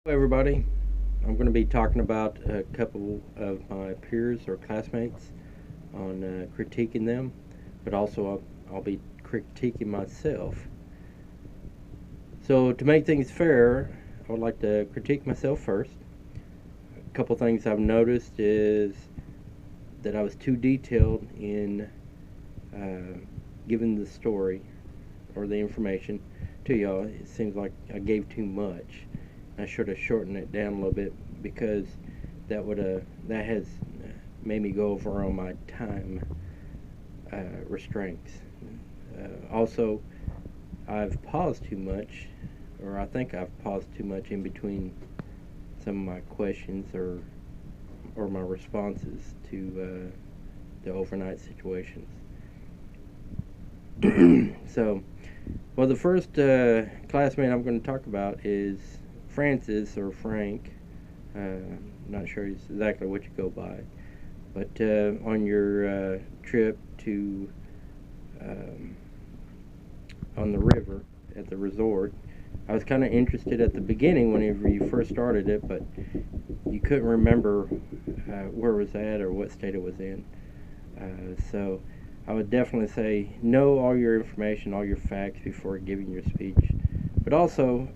Hello everybody. I'm going to be talking about a couple of my peers or classmates on critiquing them, but also I'll be critiquing myself. So to make things fair, I would like to critique myself first. A couple things I've noticed is that I was too detailed in giving the story or the information to y'all. It seems like I gave too much. I should have shortened it down a little bit because that has made me go over on my time restraints. Also, I've paused too much, or I think I've paused too much in between some of my questions or my responses to the overnight situations. So, well, the first classmate I'm going to talk about is Francis or Frank. Not sure exactly what you go by, but on your trip to um, on the river at the resort, I was kind of interested at the beginning whenever you first started it, but you couldn't remember where it was at or what state it was in. So I would definitely say know all your information, all your facts before giving your speech. But also,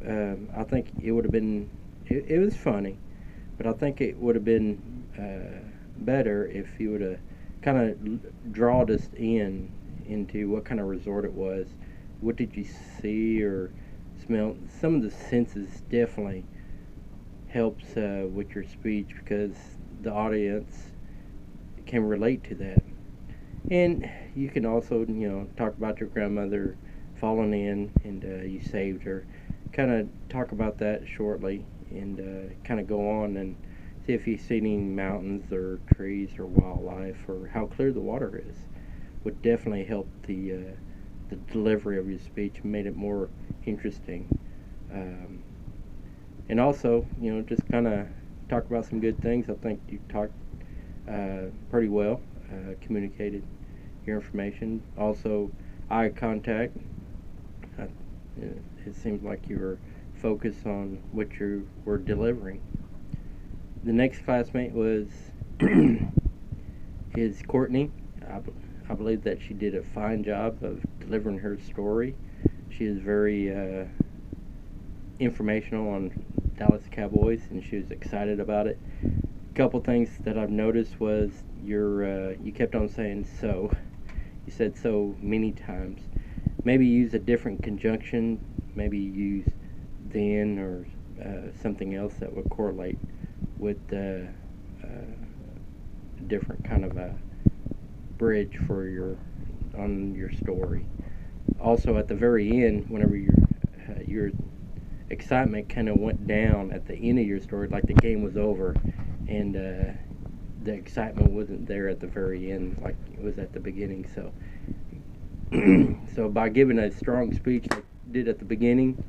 I think it would have been, it was funny, but I think it would have been better if you would have kind of drawed us into what kind of resort it was. What did you see or smell? Some of the senses definitely helps with your speech because the audience can relate to that. And you can also, talk about your grandmother falling in and you saved her. Kind of talk about that shortly and kind of go on and see if you see any mountains or trees or wildlife or how clear the water is. Would definitely help the delivery of your speech, made it more interesting. Um, and also, just kind of talk about some good things. I think you talked pretty well, communicated your information. Also, eye contact. Uh, it seems like you were focused on what you were delivering. The next classmate was is Courtney. I believe that she did a fine job of delivering her story. She is very informational on Dallas Cowboys, and she was excited about it. A couple things that I've noticed was you kept on saying so. You said so many times. Maybe use a different conjunction. Maybe use then or something else that would correlate with a different kind of a bridge for your story. Also, at the very end, whenever your excitement kind of went down at the end of your story, like the game was over, and the excitement wasn't there at the very end, like it was at the beginning. So, so by giving a strong speech like you did at the beginning,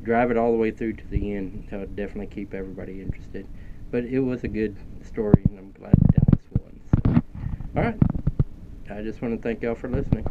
drive it all the way through to the end. So definitely keep everybody interested. But it was a good story, and I'm glad Dallas won. So, all right. I just want to thank y'all for listening.